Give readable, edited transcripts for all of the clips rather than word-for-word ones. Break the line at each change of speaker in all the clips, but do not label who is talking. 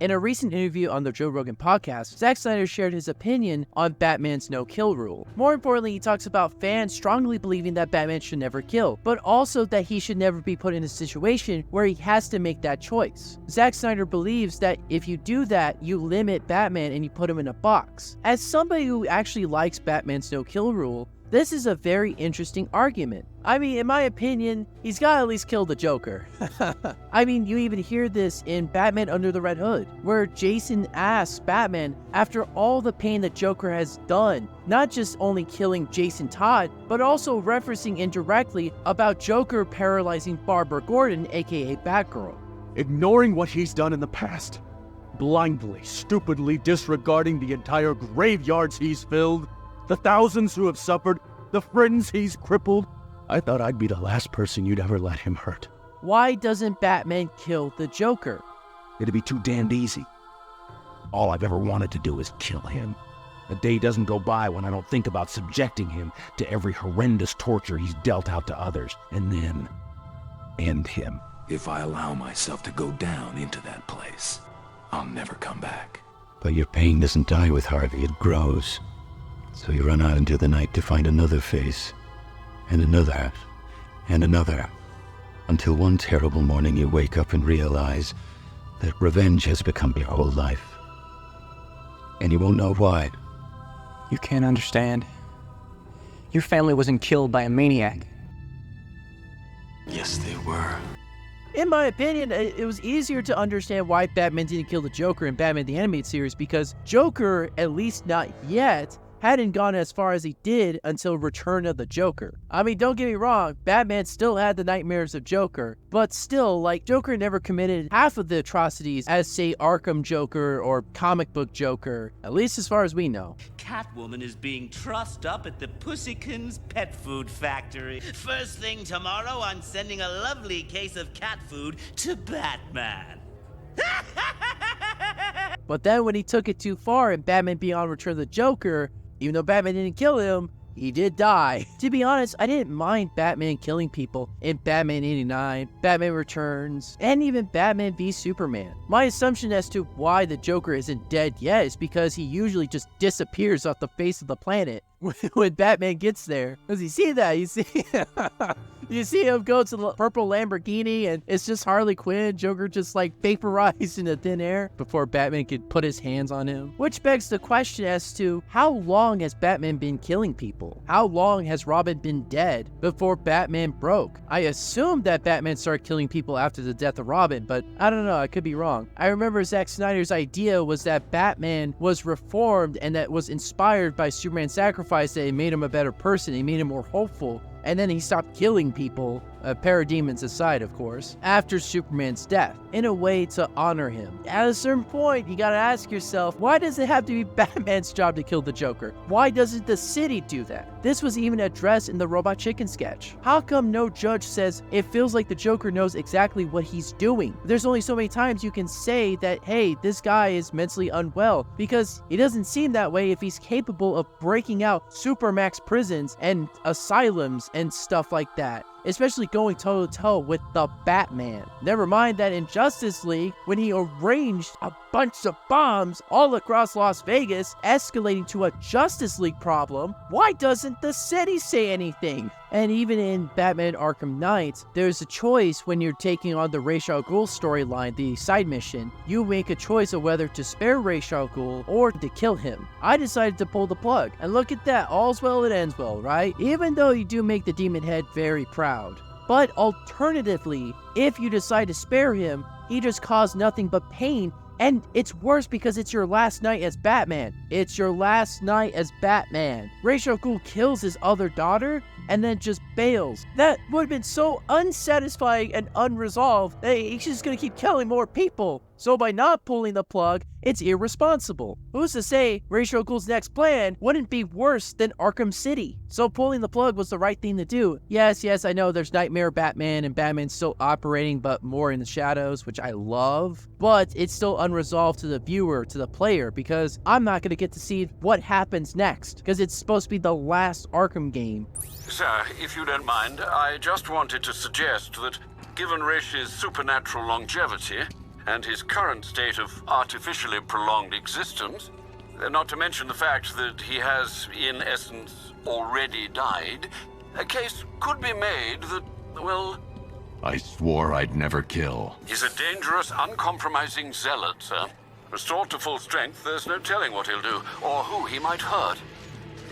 In a recent interview on the Joe Rogan podcast, Zack Snyder shared his opinion on Batman's no-kill rule. More importantly, he talks about fans strongly believing that Batman should never kill, but also that he should never be put in a situation where he has to make that choice. Zack Snyder believes that if you do that, you limit Batman and you put him in a box. As somebody who actually likes Batman's no-kill rule, this is a very interesting argument. I mean, in my opinion, he's gotta at least kill the Joker. I mean, you even hear this in Batman Under the Red Hood, where Jason asks Batman, after all the pain that Joker has done, not just only killing Jason Todd, but also referencing indirectly about Joker paralyzing Barbara Gordon, aka Batgirl.
Ignoring what he's done in the past, blindly, stupidly disregarding the entire graveyards he's filled, the thousands who have suffered, the friends he's crippled. I thought I'd be the last person you'd ever let him hurt.
Why doesn't Batman kill the Joker?
It'd be too damned easy. All I've ever wanted to do is kill him. A day doesn't go by when I don't think about subjecting him to every horrendous torture he's dealt out to others, and then end him.
If I allow myself to go down into that place, I'll never come back.
But your pain doesn't die with Harvey, it grows. So you run out into the night to find another face, and another, until one terrible morning you wake up and realize that revenge has become your whole life. And you won't know why.
You can't understand. Your family wasn't killed by a maniac.
Yes, they were.
In my opinion, it was easier to understand why Batman didn't kill the Joker in Batman the Animated Series, because Joker, at least not yet, hadn't gone as far as he did until Return of the Joker. I mean, don't get me wrong, Batman still had the nightmares of Joker, but still, like, Joker never committed half of the atrocities as, say, Arkham Joker or comic book Joker, at least as far as we know.
Catwoman is being trussed up at the Pussykins pet food factory. First thing tomorrow, I'm sending a lovely case of cat food to Batman.
But then when he took it too far in Batman Beyond Return of the Joker, even though Batman didn't kill him, he did die. To be honest, I didn't mind Batman killing people in Batman 89, Batman Returns, and even Batman v Superman. My assumption as to why the Joker isn't dead yet is because he usually just disappears off the face of the planet when Batman gets there. Does he see that? You see him go to the purple Lamborghini and it's just Harley Quinn, Joker just like vaporized into thin air before Batman could put his hands on him. Which begs the question as to how long has Batman been killing people? How long has Robin been dead before Batman broke? I assume that Batman started killing people after the death of Robin, but I don't know, I could be wrong. I remember Zack Snyder's idea was that Batman was reformed and that was inspired by Superman's sacrifice, that it made him a better person, it made him more hopeful. And then he stopped killing people, parademons aside, of course, after Superman's death, in a way to honor him. At a certain point, you gotta ask yourself, why does it have to be Batman's job to kill the Joker? Why doesn't the city do that? This was even addressed in the Robot Chicken sketch. How come no judge says it feels like the Joker knows exactly what he's doing? There's only so many times you can say that, hey, this guy is mentally unwell, because he doesn't seem that way if he's capable of breaking out supermax prisons and asylums and stuff like that, especially going toe-to-toe with the Batman. Never mind that in Justice League, when he arranged a bunch of bombs all across Las Vegas, escalating to a Justice League problem, why doesn't the city say anything? And even in Batman Arkham Knight, there's a choice when you're taking on the Ra's al Ghul storyline, the side mission. You make a choice of whether to spare Ra's al Ghul or to kill him. I decided to pull the plug, and look at that, all's well that ends well, right? Even though you do make the Demon Head very proud. But alternatively, if you decide to spare him, he just caused nothing but pain. And it's worse because it's your last night as Batman. It's your last night as Batman. Ra's al Ghul kills his other daughter and then just bails. That would have been so unsatisfying and unresolved that he's just gonna keep killing more people. So by not pulling the plug, it's irresponsible. Who's to say Ra's al Ghul's next plan wouldn't be worse than Arkham City? So pulling the plug was the right thing to do. Yes, I know there's Nightmare Batman and Batman's still operating, but more in the shadows, which I love. But it's still unresolved to the viewer, to the player, because I'm not gonna get to see what happens next, because it's supposed to be the last Arkham game.
Sir, if you don't mind, I just wanted to suggest that, given Rash's supernatural longevity, and his current state of artificially prolonged existence, not to mention the fact that he has, in essence, already died, a case could be made that, well...
I swore I'd never kill.
He's a dangerous, uncompromising zealot, sir. Restored to full strength, there's no telling what he'll do, or who he might hurt.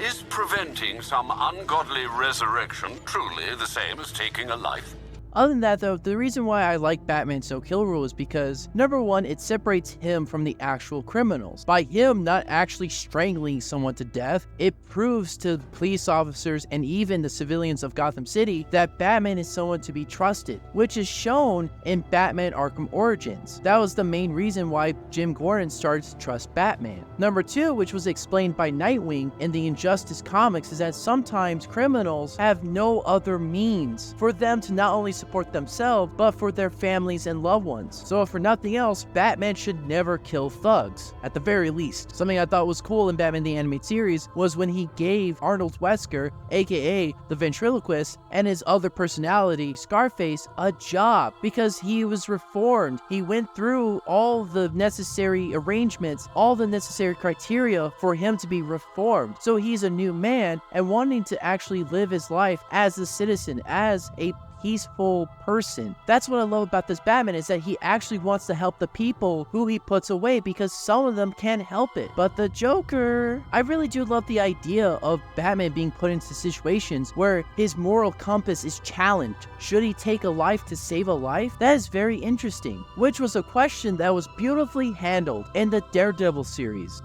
Is preventing some ungodly resurrection truly the same as taking a life?
Other than that, though, the reason why I like Batman's no-kill rule is because, number one, it separates him from the actual criminals. By him not actually strangling someone to death, it proves to police officers and even the civilians of Gotham City that Batman is someone to be trusted, which is shown in Batman Arkham Origins. That was the main reason why Jim Gordon started to trust Batman. Number two, which was explained by Nightwing in the Injustice comics, is that sometimes criminals have no other means for them to not only support themselves, but for their families and loved ones. So if for nothing else, Batman should never kill thugs, at the very least. Something I thought was cool in Batman the Animated Series was when he gave Arnold Wesker, aka the ventriloquist, and his other personality, Scarface, a job because he was reformed. He went through all the necessary arrangements, all the necessary criteria for him to be reformed. So he's a new man and wanting to actually live his life as a citizen, as a peaceful person. That's what I love about this Batman, is that he actually wants to help the people who he puts away because some of them can't help it. But the Joker, I really do love the idea of Batman being put into situations where his moral compass is challenged. Should he take a life to save a life? That is very interesting, which was a question that was beautifully handled in the Daredevil series.